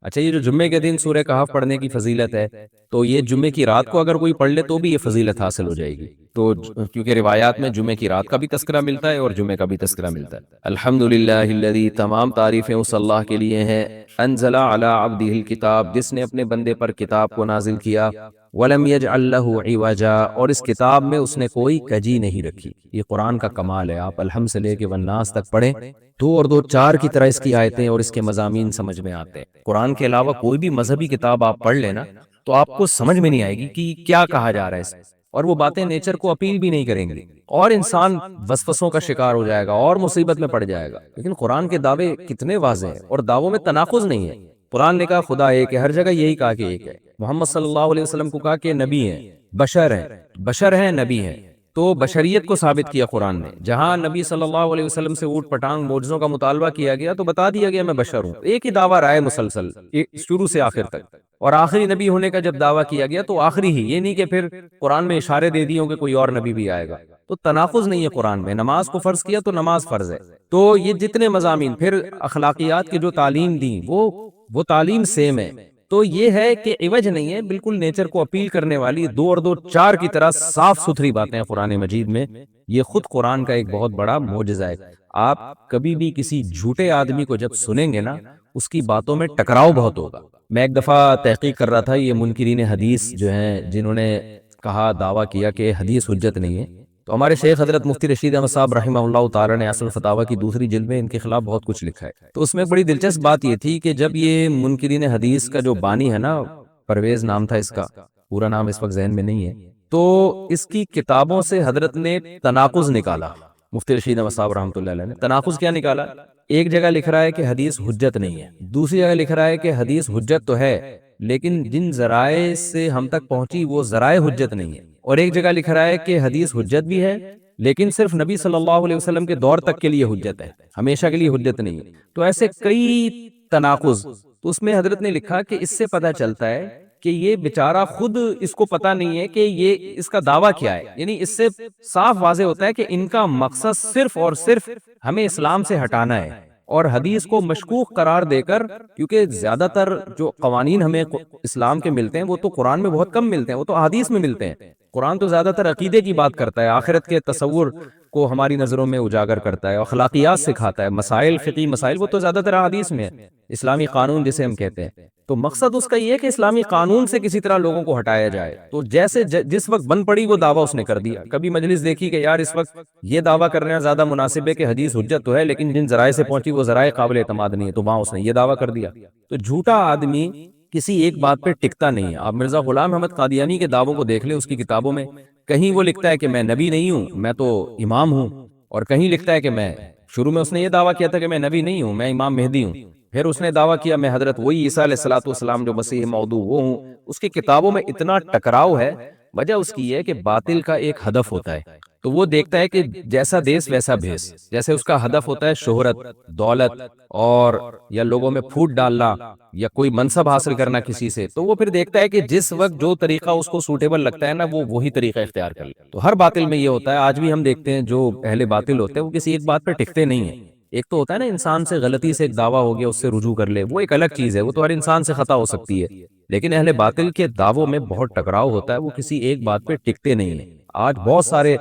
اچھا، یہ جو جمعے کے دن سورہ کہف پڑھنے کی فضیلت ہے، تو یہ جمعے کی رات کو اگر کوئی پڑھ لے تو بھی یہ فضیلت حاصل ہو جائے گی، تو کیونکہ روایات میں جمعے کی رات کا بھی تذکرہ ملتا ہے اور جمعے کا بھی تذکرہ ملتا ہے۔ الحمدللہ الذی، تمام تعریفیں اس اللہ کے لیے ہیں، انزل علی عبدہ الکتاب، جس نے اپنے بندے پر کتاب کو نازل کیا، ولم یجعل لہ عوجا، اور اس کتاب میں اس نے کوئی کجی نہیں رکھی۔ یہ قرآن کا کمال ہے، آپ الحمد سے لے کے والناس تک پڑھیں، دو اور دو چار کی طرح اس کی آیتیں اور اس کے مضامین سمجھ میں آتے ہیں۔ قرآن کے علاوہ کوئی بھی مذہبی کتاب آپ پڑھ لینا تو آپ کو سمجھ میں نہیں آئے گی کہ کیا کہا جا رہا ہے اس میں، اور وہ باتیں نیچر کو اپیل بھی نہیں کریں گی، اور انسان وسوسوں کا شکار ہو جائے گا اور مصیبت میں پڑ جائے گا۔ لیکن قرآن کے دعوے کتنے واضح ہیں، اور دعووں میں تناقض نہیں ہے۔ قرآن نے کہا خدا ایک ہے، ہر جگہ یہی کہا کہ ایک ہے۔ محمد صلی اللہ علیہ وسلم کو کہا کہ نبی ہیں، بشر ہیں، نبی ہیں، تو بشریت کو ثابت کیا قرآن نے۔ جہاں نبی صلی اللہ علیہ وسلم سے اوٹ پٹانگ معجزوں کا مطالبہ کیا گیا تو بتا دیا گیا میں بشر ہوں، ایک ہی دعویٰ رہا ہے مسلسل شروع سے آخر تک، اور آخری نبی ہونے کا جب دعویٰ کیا گیا تو آخری ہی، یہ نہیں کہ پھر قرآن میں اشارے دے دیے ہوں کہ کوئی اور نبی بھی آئے گا، تو تناقض نہیں ہے قرآن میں۔ نماز کو فرض کیا تو نماز فرض ہے، تو یہ جتنے مضامین، پھر اخلاقیات کی جو تعلیم دی وہ تعلیم سیم ہے، تو یہ ہے کہ عوج نہیں ہے، بالکل نیچر کو اپیل کرنے والی دو اور دو چار کی طرح صاف ستھری باتیں ہیں قرآن مجید میں۔ یہ خود قرآن کا ایک بہت بڑا معجزہ ہے۔ آپ کبھی بھی کسی جھوٹے آدمی کو جب سنیں گے نا، اس کی باتوں میں ٹکراؤ بہت ہوگا۔ میں ایک دفعہ تحقیق کر رہا تھا، یہ منکرین حدیث جو ہیں، جنہوں نے کہا، دعویٰ کیا کہ حدیث حجت نہیں ہے، تو ہمارے شیخ حضرت مفتی رشید احمد صاحب رحمہ اللہ تعالی نے اصل فتاویٰ کی دوسری جلد میں ان کے خلاف بہت کچھ لکھا ہے۔ تو اس میں بڑی دلچسپ بات یہ تھی کہ جب یہ منکرین حدیث کا جو بانی ہے نا، پرویز نام تھا اس کا، پورا نام اس وقت ذہن میں نہیں ہے، تو اس کی کتابوں سے حضرت نے تناقض نکالا۔ مفتی رشید احمد صاحب رحمۃ اللہ علیہ نے تناقض کیا نکالا؟ ایک جگہ لکھ رہا ہے کہ حدیث حجت نہیں ہے، دوسری جگہ لکھ رہا ہے کہ حدیث حجت تو ہے لیکن جن ذرائع سے ہم تک پہنچی وہ ذرائع حجت نہیں ہے، اور ایک جگہ لکھ رہا ہے کہ حدیث حجت بھی ہے لیکن صرف نبی صلی اللہ علیہ وسلم کے دور تک کے لیے حجت ہے، ہمیشہ کے لیے حجت نہیں ہے۔ تو ایسے کئی تناقض، تو اس میں حضرت نے لکھا کہ اس سے پتہ چلتا ہے کہ یہ بیچارہ خود اس کو پتہ نہیں ہے کہ یہ اس کا دعویٰ کیا ہے، یعنی اس سے صاف واضح ہوتا ہے کہ ان کا مقصد صرف اور صرف ہمیں اسلام سے ہٹانا ہے، اور حدیث کو مشکوک قرار دے کر، کیونکہ زیادہ تر جو قوانین ہمیں اسلام کے ملتے ہیں وہ تو قرآن میں بہت کم ملتے ہیں، وہ تو احادیث میں ملتے ہیں۔ قرآن تو زیادہ تر عقیدے کی بات کرتا ہے، آخرت کے تصور کو ہماری نظروں میں اجاگر کرتا ہے، اخلاقیات سکھاتا ہے، مسائل، فقہی مسائل، وہ تو زیادہ تر احادیث میں ہے، اسلامی قانون جسے ہم کہتے ہیں۔ تو مقصد اس کا یہ ہے کہ اسلامی قانون سے کسی طرح لوگوں کو ہٹایا جائے، تو جیسے جس وقت بن پڑی وہ دعویٰ اس نے کر دیا۔ کبھی مجلس دیکھی کہ یار اس وقت یہ دعویٰ کرنا زیادہ مناسب ہے کہ حدیث حجت تو ہے لیکن جن ذرائع سے پہنچی وہ ذرائع قابل اعتماد نہیں ہے، تو وہاں اس نے یہ دعویٰ کر دیا۔ تو جھوٹا آدمی کسی ایک بات پہ ٹکتا نہیں ہے۔ آپ مرزا غلام احمد قادیانی کے دعووں کو دیکھ لیں، اس کی کتابوں میں کہیں وہ لکھتا ہے کہ میں نبی نہیں ہوں، میں تو امام ہوں، اور کہیں لکھتا ہے کہ میں، شروع میں اس نے یہ دعویٰ کیا تھا کہ میں نبی نہیں ہوں، میں امام مہدی ہوں، پھر اس نے دعویٰ کیا میں حضرت وہی عیسیٰ علیہ الصلوۃ والسلام جو مسیح موعود وہ ہوں۔ اس کی کتابوں میں اتنا ٹکراؤ ہے، وجہ اس کی یہ ہے کہ باطل کا ایک ہدف ہوتا ہے، تو وہ دیکھتا ہے کہ جیسا دیس ویسا بھیس، جیسے اس کا ہدف ہوتا ہے شہرت، دولت، اور یا لوگوں میں پھوٹ ڈالنا یا کوئی منصب حاصل کرنا کسی سے، تو وہ پھر دیکھتا ہے کہ جس وقت جو طریقہ اس کو سوٹیبل لگتا ہے نا، وہ وہی طریقہ اختیار کر لے۔ تو ہر باطل میں یہ ہوتا ہے، آج بھی ہم دیکھتے ہیں جو اہل باطل ہوتے ہیں وہ کسی ایک بات پہ ٹکتے نہیں ہیں۔ ایک تو ہوتا ہے نا انسان سے غلطی سے ایک دعویٰ ہو گیا اس سے رجوع کر لے، وہ ایک الگ چیز ہے، وہ تو ہر انسان سے خطا ہو سکتی ہے، لیکن اہل باطل کے دعووں میں بہت ٹکراؤ ہوتا ہے، وہ کسی ایک بات پہ ٹکتے نہیں ہیں۔ آج بہت سارے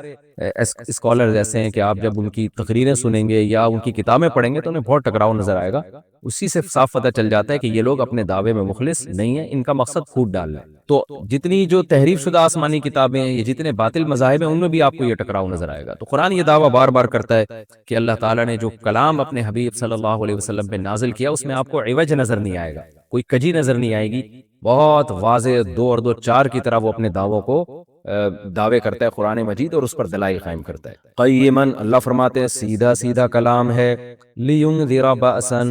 اسکالرز ایسے ہیں کہ آپ جب ان کی تقریریں سنیں گے یا ان کی کتابیں پڑھیں گے تو انہیں بہت ٹکراؤ نظر آئے گا، اسی سے صاف پتہ چل جاتا ہے کہ یہ لوگ اپنے دعوے میں مخلص نہیں ہیں، ان کا مقصد پھوٹ ڈالنا ہے۔ تو جتنی جو تحریف شدہ آسمانی کتابیں ہیں، یہ جتنے باطل مذاہب ہیں، ان میں بھی آپ کو یہ ٹکراؤ نظر آئے گا۔ تو قرآن یہ دعویٰ بار بار کرتا ہے کہ اللہ تعالیٰ نے جو کلام اپنے حبیب صلی اللہ علیہ وسلم پہ نازل کیا اس میں آپ کو عوج نظر نہیں آئے گا، کوئی کجی نظر نہیں آئے گی، بہت واضح دو اور دو چار کی طرح وہ اپنے دعووں کو دعوے کرتا ہے قرآن مجید، اور اس پر دلائل قائم کرتا ہے۔ قیماً، اللہ فرماتے ہیں سیدھا سیدھا کلام ہے، لینذر بأسا،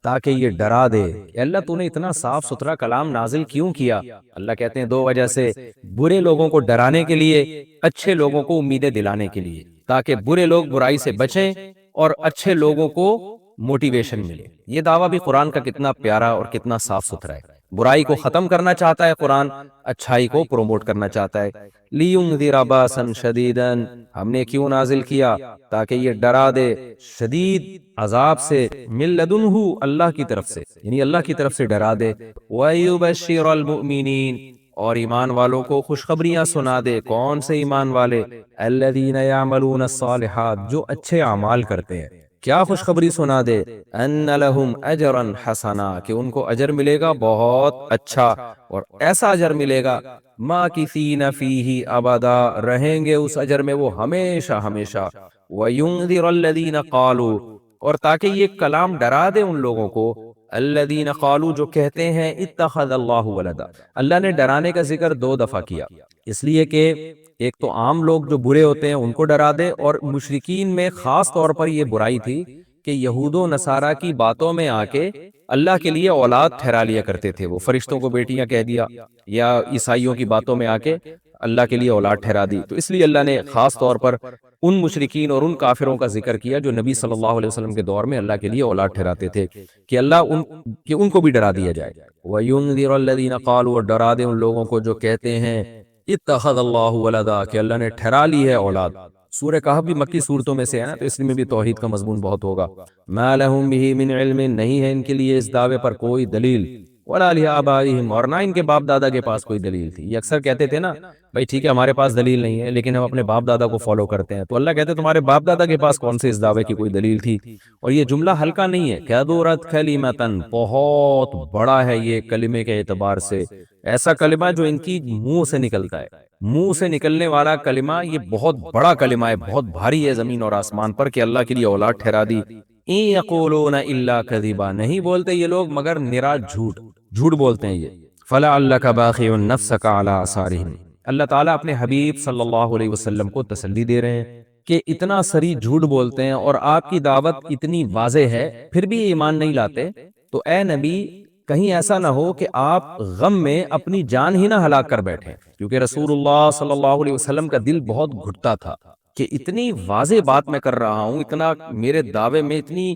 تاکہ یہ ڈرا دے۔ کہ اللہ تو نے اتنا صاف ستھرا کلام نازل کیوں کیا؟ اللہ کہتے ہیں دو وجہ سے، برے لوگوں کو ڈرانے کے لیے، اچھے لوگوں کو امیدیں دلانے کے لیے، تاکہ برے لوگ برائی سے بچیں اور اچھے لوگوں کو موٹیویشن ملے۔ یہ دعویٰ بھی قرآن کا کتنا پیارا اور کتنا صاف ستھرا ہے۔ برائی کو ختم کرنا چاہتا ہے قرآن، اچھائی کو پروموٹ کرنا چاہتا ہے۔ لِيُنذِرَ بَأْسًا شَدِيدًا، ہم نے کیوں نازل کیا؟ تاکہ یہ ڈرا دے شدید عذاب سے، من لدنہ، اللہ کی طرف سے، یعنی اللہ کی طرف سے ڈرا دے، وَيُبَشِّرَ الْمُؤْمِنِينَ، اور ایمان والوں کو خوشخبریاں سنا دے۔ کون سے ایمان والے؟ الذین یعملون الصالحات، جو اچھے اعمال کرتے ہیں۔ کیا خوشخبری سنا دے؟ ان لہم اجرا حسنا، کہ ان کو اجر ملے گا بہت اچھا، اور ایسا اجر ملے گا ماکثین فیہ ابدا، رہیں گے اس اجر میں وہ ہمیشہ ہمیشہ۔ وینذر الذین قالوا، اور تاکہ یہ کلام ڈرا دے ان لوگوں کو، الذین قالوا، جو کہتے ہیں اتخذ اللہ ولدا۔ اللہ نے ڈرانے کا ذکر 2 دفعہ کیا، اس لیے کہ ایک تو عام لوگ جو برے ہوتے ہیں ان کو ڈرا دے، اور مشرکین میں خاص طور پر یہ برائی تھی کہ یہود و نصارہ کی باتوں میں آ کے اللہ کے لیے اولاد ٹھہرا لیا کرتے تھے، وہ فرشتوں کو بیٹیاں کہہ دیا، یا عیسائیوں کی باتوں میں آ کے اللہ کے لیے اولاد ٹھہرا دی۔ تو اس لیے اللہ نے خاص طور پر ان مشرکین اور ان کافروں کا ذکر کیا جو نبی صلی اللہ علیہ وسلم کے دور میں اللہ کے لیے اولاد ٹھہراتے تھے، کہ ان کو بھی ڈرا دیا جائے۔ وَيُنذِرَ الَّذِينَ قَالُوا، اور ڈرا دے ان لوگوں کو جو کہتے ہیں اتخذ اللہ ولدا، کہ اللہ نے ٹھہرا لی ہے اولاد۔ سورہ کہف بھی مکی صورتوں میں سے ہے نا، تو اس میں بھی توحید کا مضمون بہت ہوگا۔ ما لہم بہ من علم، نہیں ہے ان کے لیے اس دعوے پر کوئی دلیل، ولا لآبائہم، اور نہ ان کے باپ دادا کے پاس کوئی دلیل تھی۔ یہ اکثر کہتے تھے نا بھائی ٹھیک ہے ہمارے پاس دلیل نہیں ہے لیکن ہم اپنے باپ دادا کو فالو کرتے ہیں، تو اللہ کہتے ہیں تمہارے باپ دادا کے پاس کون سے اس دعوے کی کوئی دلیل تھی؟ اور یہ جملہ ہلکا نہیں ہے، کبرت کلمۃ، بہت بڑا ہے یہ کلمے کے اعتبار سے، ایسا کلمہ جو ان کی منہ سے نکلتا ہے، منہ سے نکلنے والا کلمہ یہ بہت بڑا کلمہ ہے، بہت بھاری ہے زمین اور آسمان پر، کہ اللہ کے لیے اولاد ٹھہرا دی۔ ان یقولون الا کذبا، نہیں بولتے یہ لوگ مگر نرا جھوٹ بولتے ہیں یہ۔ فلعلک باخع نفسک علی آثارہم، اللہ تعالیٰ اپنے حبیب صلی اللہ علیہ وسلم کو تسلی دے رہے ہیں کہ اتنا سری جھوٹ بولتے ہیں اور آپ کی دعوت اتنی واضح ہے پھر بھی ایمان نہیں لاتے، تو اے نبی کہیں ایسا نہ ہو کہ آپ غم میں اپنی جان ہی نہ ہلاک کر بیٹھیں، کیونکہ رسول اللہ صلی اللہ علیہ وسلم کا دل بہت گھٹتا تھا کہ اتنی واضح بات میں کر رہا ہوں، اتنا میرے دعوے میں اتنی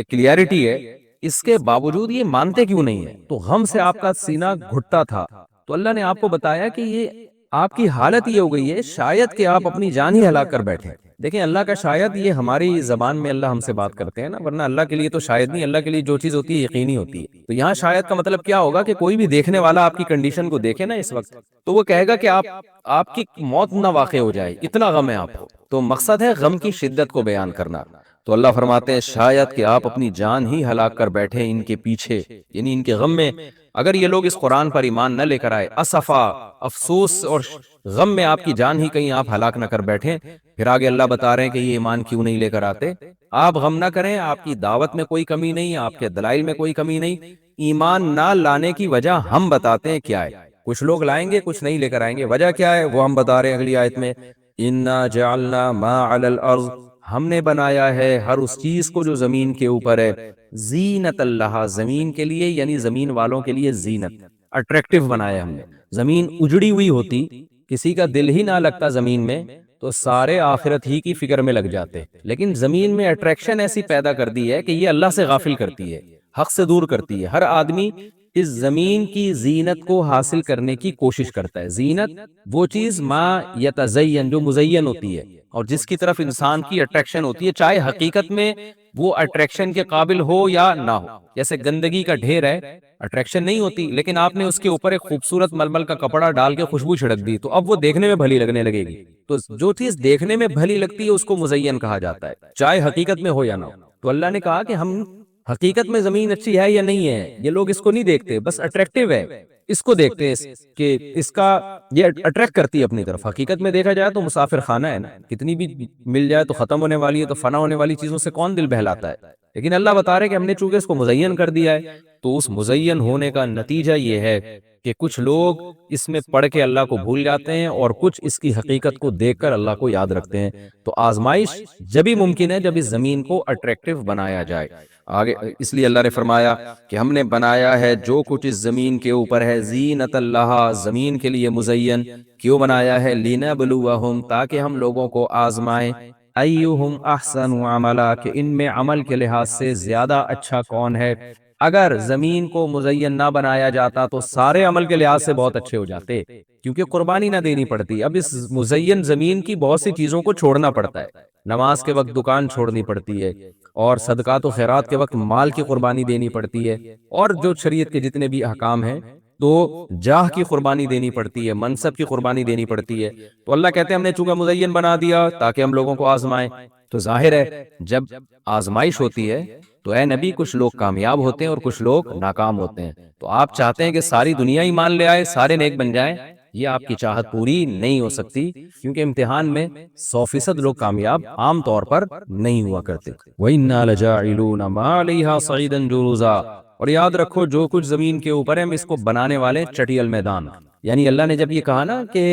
کلیئرٹی ہے، اس کے باوجود یہ مانتے کیوں نہیں ہیں؟ تو غم سے آپ کا سینہ گھٹتا تھا، تو اللہ نے آپ کو بتایا کہ یہ آپ کی حالت یہ ہو گئی ہے شاید کہ آپ اپنی جان ہی ہلاک کر بیٹھیں۔ دیکھیں اللہ کا شاید یہ ہماری زبان میں اللہ ہم سے بات کرتے ہیں نا، ورنہ اللہ کے لیے تو شاید نہیں، اللہ کے لیے جو چیز ہوتی ہے یقینی ہوتی ہے۔ تو یہاں شاید کا مطلب کیا ہوگا کہ کوئی بھی دیکھنے والا آپ کی کنڈیشن کو دیکھے نا اس وقت، تو وہ کہے گا کہ آپ کی موت نہ واقع ہو جائے، اتنا غم ہے آپ کو۔ تو مقصد ہے غم کی شدت کو بیان کرنا۔ تو اللہ فرماتے ہیں شاید کہ آپ اپنی جان ہی ہلاک کر بیٹھے ان کے پیچھے، یعنی ان کے غم میں، اگر یہ لوگ اس قرآن پر ایمان نہ لے کر آئے، اسفا، افسوس اور غم میں آپ کی جان ہی کہیں آپ ہلاک نہ کر بیٹھیں۔ پھر آگے اللہ بتا رہے ہیں کہ یہ ایمان کیوں نہیں لے کر آتے۔ آپ غم نہ کریں، آپ کی دعوت میں کوئی کمی نہیں، آپ کے دلائل میں کوئی کمی نہیں، ایمان نہ لانے کی وجہ ہم بتاتے ہیں کیا ہے۔ کچھ لوگ لائیں گے کچھ نہیں لے کر آئیں گے، وجہ کیا ہے وہ ہم بتا رہے ہیں اگلی آیت میں، انا جعلنا ما علی الارض، ہم نے بنایا ہے ہر اس چیز کو جو زمین کے اوپر ہے، زینت اللہ، زمین کے لیے یعنی زمین والوں کے لیے زینت، اٹریکٹیو بنایا ہم نے۔ زمین اجڑی ہوئی ہوتی، کسی کا دل ہی نہ لگتا زمین میں، تو سارے آخرت ہی کی فکر میں لگ جاتے، لیکن زمین میں اٹریکشن ایسی پیدا کر دی ہے کہ یہ اللہ سے غافل کرتی ہے، حق سے دور کرتی ہے۔ ہر آدمی اس زمین کی زینت کو حاصل کرنے کی کوشش کرتا ہے۔ زینت وہ چیز ما یتزین، جو مزین ہوتی ہے اور جس کی طرف انسان کی اٹریکشن ہوتی ہے، چاہے حقیقت میں وہ اٹریکشن کے قابل ہو یا نہ ہو۔ جیسے گندگی کا ڈھیر ہے، اٹریکشن نہیں ہوتی، لیکن آپ نے اس کے اوپر ایک خوبصورت ململ کا کپڑا ڈال کے خوشبو چھڑک دی تو اب وہ دیکھنے میں بھلی لگنے لگے گی۔ تو جو چیز دیکھنے میں بھلی لگتی ہے اس کو مزین کہا جاتا ہے، چاہے حقیقت میں ہو یا نہ ہو۔ تو اللہ نے کہا کہ ہم حقیقت میں زمین اچھی ہے یا نہیں ہے یہ لوگ اس کو نہیں دیکھتے، بس اٹریکٹیو ہے اس کو دیکھتے ہیں کہ اس کا یہ اٹریکٹ کرتی ہے اپنی طرف۔ حقیقت میں دیکھا جائے تو مسافر خانہ ہے نا، کتنی بھی مل جائے تو ختم ہونے والی ہے، تو فنا ہونے والی چیزوں سے کون دل بہلاتا ہے؟ لیکن اللہ بتا رہے کہ ہم نے چونکہ اس کو مزین کر دیا ہے، تو اس مزین ہونے کا نتیجہ یہ ہے کہ کچھ لوگ اس میں پڑھ کے اللہ کو بھول جاتے ہیں اور کچھ اس کی حقیقت کو دیکھ کر اللہ کو یاد رکھتے ہیں۔ تو آزمائش جبھی ممکن ہے جب اس زمین کو اٹریکٹیو بنایا جائے۔ آگے اس لیے اللہ نے فرمایا کہ ہم نے بنایا ہے جو کچھ اس زمین کے اوپر ہے، زینت اللہ، زمین کے لیے مزین۔ کیوں بنایا ہے؟ لِنَبْلُوَهُمْ، تاکہ ہم لوگوں کو آزمائیں، ایہم احسن عملا، کہ ان میں عمل کے لحاظ سے زیادہ اچھا کون ہے، اگر زمین کو مزین نہ بنایا جاتا تو سارے عمل کے لحاظ سے بہت اچھے ہو جاتے، کیونکہ قربانی نہ دینی پڑتی۔ اب اس مزین زمین کی بہت سی چیزوں کو چھوڑنا پڑتا ہے، نماز کے وقت دکان چھوڑنی پڑتی ہے، اور صدقات و خیرات کے وقت مال کی قربانی دینی پڑتی ہے، اور جو شریعت کے جتنے بھی احکام ہیں تو جاہ کی قربانی دینی پڑتی ہے، منصب کی قربانی دینی پڑتی ہے۔ تو اللہ کہتے ہیں ہم نے چونکہ مزین بنا دیا تاکہ ہم لوگوں کو آزمائیں، تو ظاہر ہے جب آزمائش ہوتی ہے تو اے نبی کچھ لوگ کامیاب ہوتے ہیں اور کچھ لوگ ناکام ہوتے ہیں، تو آپ چاہتے ہیں کہ ساری دنیا ہی مان لے آئے، سارے نیک بن جائیں، یہ آپ کی چاہت پوری نہیں ہو سکتی، کیونکہ امتحان میں 100% لوگ کامیاب عام طور پر نہیں ہوا کرتے۔ وَإِنَّا لَجَاعِلُونَ مَا عَلَيْهَا صَعِيدًا جُرُزًا، اور یاد رکھو جو کچھ زمین کے اوپر ہے ہم اس کو بنانے والے چٹیل میدان۔ یعنی اللہ نے جب یہ کہا نا کہ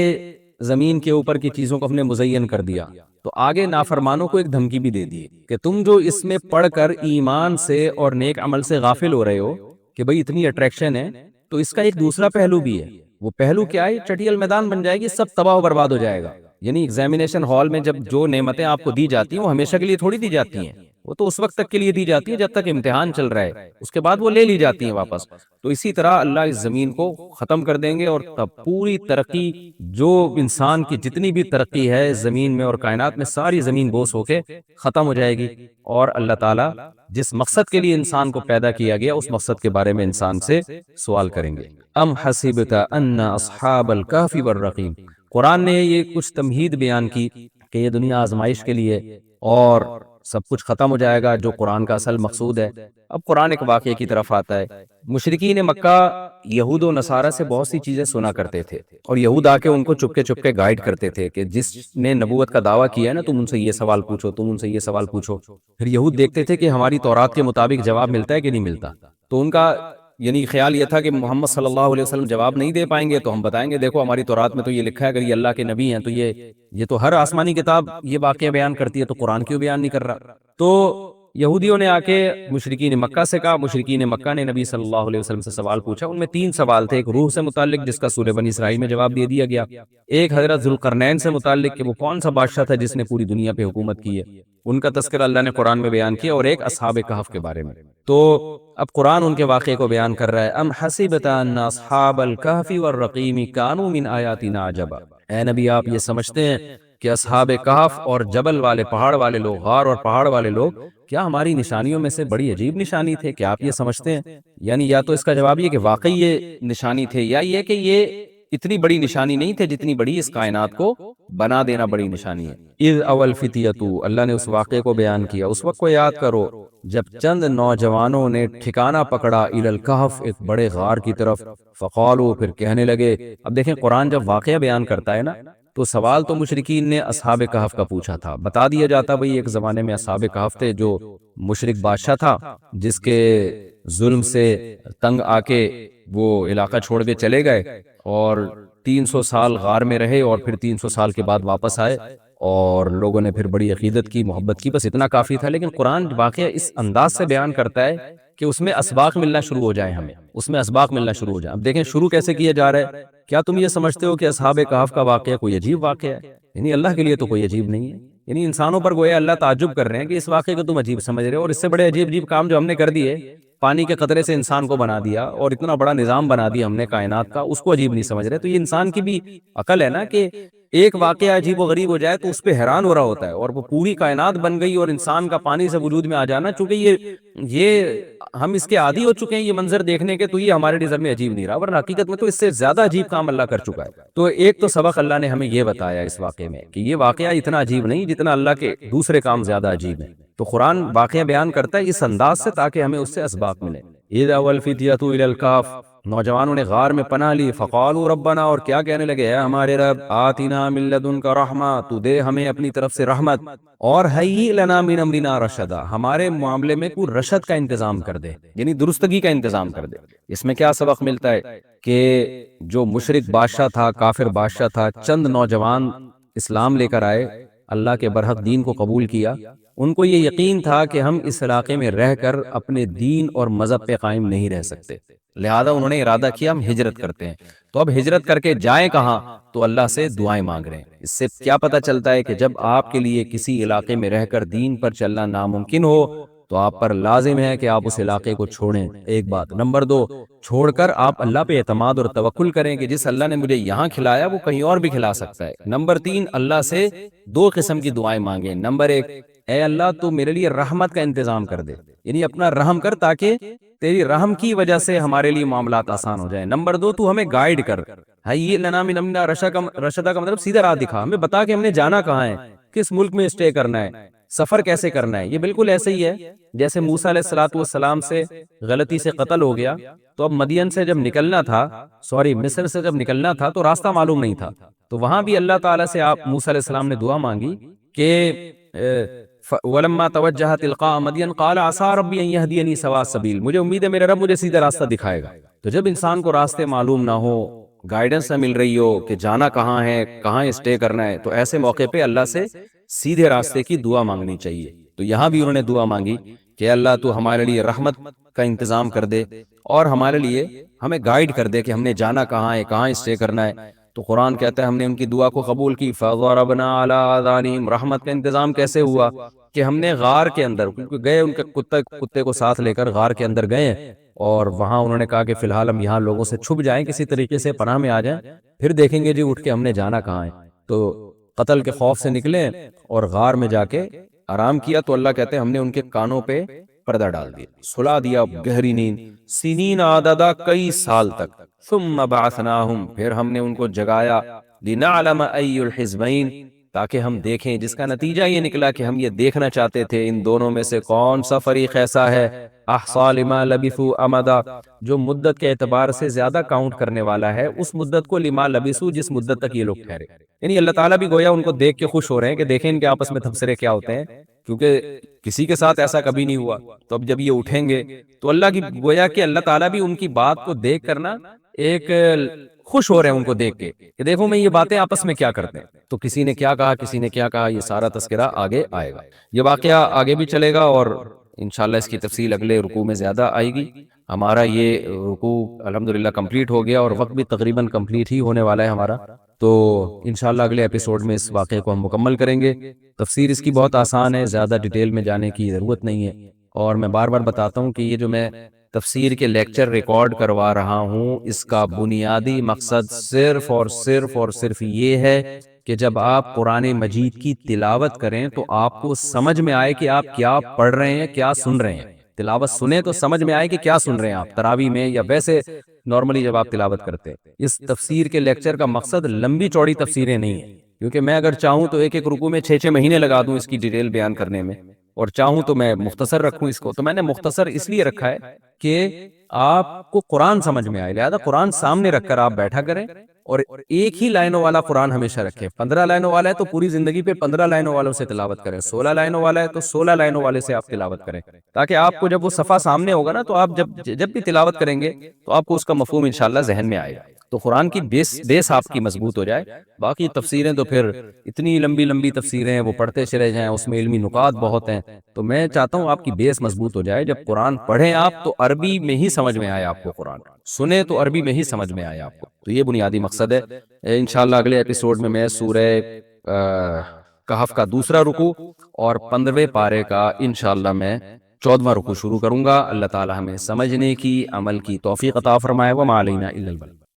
زمین کے اوپر کی چیزوں کو ہم نے مزین کر دیا، تو آگے نافرمانوں کو ایک دھمکی بھی دے دی کہ تم جو اس میں پڑھ کر ایمان سے اور نیک عمل سے غافل ہو رہے ہو کہ بھئی اتنی اٹریکشن ہے، تو اس کا ایک دوسرا پہلو بھی ہے۔ وہ پہلو کیا ہے؟ چٹیل میدان بن جائے گی، سب تباہ و برباد ہو جائے گا۔ یعنی ایگزامینیشن ہال میں جب جو نعمتیں آپ کو دی جاتی ہیں وہ ہمیشہ کے لیے تھوڑی دی جاتی ہیں، وہ تو اس وقت تک کے لیے دی جاتی ہے جب تک امتحان چل رہا ہے، اس کے بعد وہ لے لی جاتی ہیں واپس۔ تو اسی طرح اللہ اس زمین کو ختم کر دیں گے، اور تب پوری ترقی جو انسان کی جتنی بھی ترقی ہے زمین میں اور کائنات میں، ساری زمین بوس ہو کے ختم ہو جائے گی، اور اللہ تعالیٰ جس مقصد کے لیے انسان کو پیدا کیا گیا اس مقصد کے بارے میں انسان سے سوال کریں گے۔ ام حسبت ان اصحاب الکہف والرقیم، قرآن نے یہ کچھ تمہید بیان کی کہ یہ دنیا آزمائش کے لیے اور سب کچھ ختم ہو جائے گا، جو قرآن کا اصل مقصود ہے۔ اب قرآن ایک واقعے کی طرف آتا ہے۔ مشرکین مکہ یہود و نصارہ سے بہت سی چیزیں سنا کرتے تھے، اور یہود آ کے ان کو چپ کے گائیڈ کرتے تھے کہ جس نے نبوت کا دعویٰ کیا ہے نا تم ان سے یہ سوال پوچھو، تم ان سے یہ سوال پوچھو۔ پھر یہود دیکھتے تھے کہ ہماری تورات کے مطابق جواب ملتا ہے کہ نہیں ملتا، تو ان کا یعنی خیال یہ تھا کہ محمد صلی اللہ علیہ وسلم جواب نہیں دے پائیں گے تو ہم بتائیں گے دیکھو ہماری تورات میں تو یہ لکھا ہے، اگر یہ اللہ کے نبی ہیں تو یہ تو ہر آسمانی کتاب یہ واقعہ بیان کرتی ہے، تو قرآن کیوں بیان نہیں کر رہا؟ تو یہودیوں نے آ کے مشرکین مکہ سے کہا، مشرکین مکہ نے نبی صلی اللہ علیہ وسلم سے سوال پوچھا۔ ان میں 3 سوال تھے، ایک روح سے متعلق جس کا سورہ بنی اسرائیل میں جواب دے دیا گیا، ایک حضرت ذوالقرنین سے متعلق کہ وہ کون سا بادشاہ تھا جس نے پوری دنیا پہ حکومت کی ہے، ان کا تذکرہ اللہ نے قرآن میں بیان کیا، اور ایک اصحاب کہف کے بارے میں۔ تو اب قرآن ان کے واقعے کو بیان کر رہا ہے۔ ام حسبت ان اصحاب الکہف والرقیم کانوا من آیاتنا عجبا، اے نبی آپ یہ سمجھتے ہیں کہ اصحاب کہف اور جبل والے پہاڑ والے لوگ، غار اور پہاڑ والے لوگ کیا ہماری نشانیوں میں سے بڑی عجیب نشانی تھے؟ کیا آپ یہ سمجھتے ہیں؟ یعنی یا تو اس کا جواب یہ کہ واقعی یہ نشانی تھے، یا یہ کہ یہ اتنی بڑی نشانی نہیں تھے جتنی بڑی اس کائنات کو بنا دینا بڑی نشانی ہے۔ اذ اول فتیتو، اللہ نے اس واقعے کو بیان کیا، اس وقت کو یاد کرو جب چند نوجوانوں نے ٹھکانہ پکڑا الی الکہف، ایک بڑے غار کی طرف، فقالو، پھر کہنے لگے۔ اب دیکھیں قرآن جب واقعہ بیان کرتا ہے نا تو سوال تو مشرکین نے اصحاب کہف کا پوچھا تھا، بتا دیا جاتا بھئی ایک زمانے میں اصحاب کہف تھے جو مشرک بادشاہ تھا جس کے ظلم سے تنگ آ کے وہ علاقہ چھوڑ کے چلے گئے، اور 300 سال غار میں رہے، اور پھر 300 سال کے بعد واپس آئے، اور لوگوں نے پھر بڑی عقیدت کی، محبت کی، بس اتنا کافی تھا۔ لیکن قرآن واقعہ اس انداز سے بیان کرتا ہے کہ اس میں اسباق ملنا شروع ہو جائیں، ہمیں اس میں اسباق ملنا شروع ہو جائیں۔ اب دیکھیں شروع کیسے کیا جا رہا ہے۔ کیا تم یہ سمجھتے ہو کہ اصحاب کہف کا واقعہ کوئی عجیب واقعہ ہے؟ یعنی اللہ کے لیے تو کوئی عجیب نہیں ہے، یعنی انسانوں پر گویا اللہ تعجب کر رہے ہیں کہ اس واقعے کو تم عجیب سمجھ رہے ہو، اور اس سے بڑے عجیب عجیب کام جو ہم نے کر دیے، پانی کے قطرے سے انسان کو بنا دیا، اور اتنا بڑا نظام بنا دیا ہم نے کائنات کا، اس کو عجیب نہیں سمجھ رہے۔ تو یہ انسان کی بھی عقل ہے نا کہ ایک واقعہ عجیب و غریب ہو جائے تو اس پہ حیران ہو رہا ہوتا ہے، اور وہ پوری کائنات بن گئی اور انسان کا پانی سے وجود میں آ جانا، چونکہ یہ ہم اس کے عادی ہو چکے ہیں یہ منظر دیکھنے کے، تو یہ ہمارے نظر میں عجیب نہیں رہا، ورنہ حقیقت میں تو اس سے زیادہ عجیب کام اللہ کر چکا ہے۔ تو ایک تو سبق اللہ نے ہمیں یہ بتایا اس واقعے میں کہ یہ واقعہ اتنا عجیب نہیں جتنا اللہ کے دوسرے کام زیادہ عجیب ہیں۔ تو قرآن واقعہ بیان کرتا ہے اس انداز سے تاکہ ہمیں اس سے اسباق ملے۔ اذ اول فتیۃ الی الکہف، نوجوانوں نے غار میں پناہ لی، فقالوا ربنا، اور کیا کہنے لگے، اے ہمارے رب، آتنا من لدنک رحمہ، تو دے ہمیں اپنی طرف سے رحمت، اور ہیئ لنا من امرنا رشدا، ہمارے معاملے میں کوئی رشد کا انتظام کر دے، یعنی درستگی کا انتظام کر دے۔ اس میں کیا سبق ملتا ہے کہ جو مشرک بادشاہ تھا، کافر بادشاہ تھا، چند نوجوان اسلام لے کر آئے، اللہ کے برحق دین کو قبول کیا، ان کو یہ یقین تھا کہ ہم اس علاقے میں رہ کر اپنے دین اور مذہب پہ قائم نہیں رہ سکتے، لہذا انہوں نے ارادہ کیا ہم ہجرت کرتے ہیں۔ تو اب ہجرت کر کے جائیں کہاں؟ تو اللہ سے دعائیں مانگ رہے ہیں۔ اس سے کیا پتہ چلتا ہے کہ جب آپ کے لیے کسی علاقے میں رہ کر دین پر چلنا ناممکن ہو تو آپ پر لازم ہے کہ آپ اس علاقے کو چھوڑیں، ایک بات۔ نمبر دو، چھوڑ کر آپ اللہ پہ اعتماد اور توکل کریں کہ جس اللہ نے مجھے یہاں کھلایا وہ کہیں اور بھی کھلا سکتا ہے۔ نمبر تین، اللہ سے دو قسم کی دعائیں مانگیں۔ نمبر ایک، اے اللہ تو میرے لیے رحمت کا انتظام کر دے، یعنی اپنا رحم کر تاکہ تیری رحم کی وجہ سے ہمارے لیے معاملات آسان ہو جائیں۔ نمبر دو، تو ہمیں گائیڈ کر، یہ لنا من امرنا رشدہ کا مطلب سیدھا راہ دکھا، ہمیں بتا کہ ہم نے جانا کہاں ہے، کس ملک میں اسٹے کرنا ہے، سفر کیسے کرنا ہے۔ یہ بالکل ایسے ہی ہے جیسے موسیٰ علیہ السلام سے غلطی سے قتل ہو گیا، تو اب مدین سے جب نکلنا تھا، مصر سے جب نکلنا تھا تو راستہ معلوم نہیں تھا، تو وہاں بھی اللہ تعالیٰ سے آپ موسیٰ علیہ السلام نے دعا مانگی کہ وَلَمَّا تَوَجَّهَ تِلْقَاءَ مَدْيَنَ قَالَ عَسَىٰ رَبِّي أَن يَهْدِيَنِي سَوَاءَ السَّبِيلِ، مجھے امید ہے میرا رب مجھے سیدھا راستہ دکھائے گا۔ تو جب انسان کو راستے معلوم نہ ہو، گائیڈنس نہ مل رہی ہو کہ جانا کہاں ہے، کہاں اسٹے کرنا ہے، تو ایسے موقع پہ اللہ سے سیدھے راستے کی دعا مانگنی چاہیے۔ تو یہاں بھی انہوں نے دعا مانگی کہ اللہ تو ہمارے لیے رحمت کا انتظام کر دے اور ہمارے لیے ہمیں گائیڈ کر دے کہ ہم نے جانا کہاں ہے، کہاں اسٹے کرنا ہے۔ تو قرآن کہتا ہے ہم نے ان کی دعا کو قبول کی، فَضَرَبْنَا عَلَىٰ آذَانِهِمْ، رحمت کا انتظام کیسے ہوا کہ ہم نے غار کے اندر، کیونکہ گئے ان کے کتے کو ساتھ لے کر غار کے اندر گئے، اور وہاں انہوں نے کہا کہ فی الحال ہم یہاں لوگوں سے چھپ جائیں، کسی طریقے سے پناہ میں آ جائیں، پھر دیکھیں گے جی اٹھ کے ہم نے جانا کہاں ہے۔ تو قتل کے خوف سے نکلے اور غار میں جا کے آرام کیا، تو اللہ کہتے ہیں ہم نے ان کے کانوں پہ پردہ ڈال دیا، سلا دیا گہری نیند، سنین عددا، کئی سال تک، ثم بعثناہم، پھر ہم نے ان کو جگایا، لنعلم ای الحزبین، تاکہ ہم دیکھیں، جس کا نتیجہ یہ نکلا کہ ہم یہ دیکھنا چاہتے تھے ان دونوں میں سے کون سا فریق ایسا ہے احصیٰ لما لبثوا امدا، جو مدت کے اعتبار سے زیادہ کاؤنٹ کرنے والا ہے اس مدت کو، لما لبثوا، جس مدت تک یہ لوگ ٹھہرے۔ یعنی اللہ تعالیٰ بھی گویا ان کو دیکھ کے خوش ہو رہے ہیں کہ دیکھیں ان کے آپس میں تبصرے کیا ہوتے ہیں، کیونکہ کسی کے ساتھ ایسا کبھی نہیں ہوا۔ تو اب جب یہ اٹھیں گے تو اللہ کی گویا کہ اللہ تعالیٰ بھی ان کی بات کو دیکھ کرنا ایک خوش ہو رہے ہیں ان کو دیکھ کے کہ دیکھو میں یہ باتیں آپس میں کیا کرتے ہیں، تو کسی نے کیا کہا، کسی نے کیا کہا، یہ سارا تذکرہ آگے آئے گا۔ یہ واقعہ آگے بھی چلے گا اور انشاءاللہ اس کی تفصیل اگلے رکوع میں زیادہ آئے گی۔ ہمارا یہ رکوع الحمدللہ کمپلیٹ ہو گیا اور وقت بھی تقریباً کمپلیٹ ہی ہونے والا ہے ہمارا، تو انشاءاللہ اگلے ایپیسوڈ میں اس واقعے کو ہم مکمل کریں گے۔ تفسیر اس کی بہت آسان ہے، زیادہ ڈیٹیل میں جانے کی ضرورت نہیں ہے، اور میں بار بار بتاتا ہوں کہ یہ جو میں تفسیر کے لیکچر ریکارڈ کروا رہا ہوں، اس کا بنیادی مقصد صرف اور صرف یہ ہے کہ جب آپ قرآن مجید کی تلاوت کریں تو آپ کو سمجھ میں آئے کہ آپ کیا پڑھ رہے ہیں، کیا سن رہے ہیں۔ تلاوت سنیں تو سمجھ میں آئے کہ کیا سن رہے ہیں آپ، تراویح میں یا ویسے نارملی جب آپ تلاوت کرتے ہیں۔ اس تفسیر کے لیکچر کا مقصد لمبی چوڑی تفسیریں نہیں ہیں، کیونکہ میں اگر چاہوں تو ایک رکوع میں 6 مہینے لگا دوں اس کی ڈیٹیل بیان کرنے میں، اور چاہوں تو میں مختصر رکھوں اس کو۔ تو میں نے مختصر اس لیے رکھا ہے کہ آپ کو قرآن سمجھ میں آئے، لہذا قرآن سامنے رکھ کر آپ بیٹھا کریں، اور ایک ہی لائنوں والا قرآن ہمیشہ رکھیں۔ 15 لائنوں والا ہے تو پوری زندگی پہ 15 لائنوں والوں سے تلاوت کریں، 16 لائنوں والا ہے تو 16 لائنوں والے سے آپ تلاوت کریں، تاکہ آپ کو جب وہ صفحہ سامنے ہوگا نا تو آپ جب بھی تلاوت کریں گے تو آپ کو اس کا مفہوم انشاءاللہ ذہن میں آئے گا، تو قرآن کی بیس آپ کی مضبوط ہو جائے۔ باقی تفسیریں تو پھر اتنی لمبی تفسیریں ہیں، وہ پڑھتے چلے جائیں، اس میں علمی نکات بہت ہیں، تو میں چاہتا ہوں آپ کی بیس مضبوط ہو جائے۔ جب قرآن پڑھیں آپ تو عربی میں ہی سمجھ میں آئے آپ کو، قرآن سنیں تو عربی میں ہی سمجھ میں آئے آپ کو، تو یہ بنیادی مقصد ہے۔ انشاءاللہ اگلے ایپیسوڈ میں سورہ کہف کا دوسرا رکوع اور 15ویں پارے کا انشاءاللہ میں 14واں رکوع شروع کروں گا۔ اللہ تعالی ہمیں سمجھنے کی، عمل کی توفیق عطا فرمائے۔ وما علینا الا البلاغ۔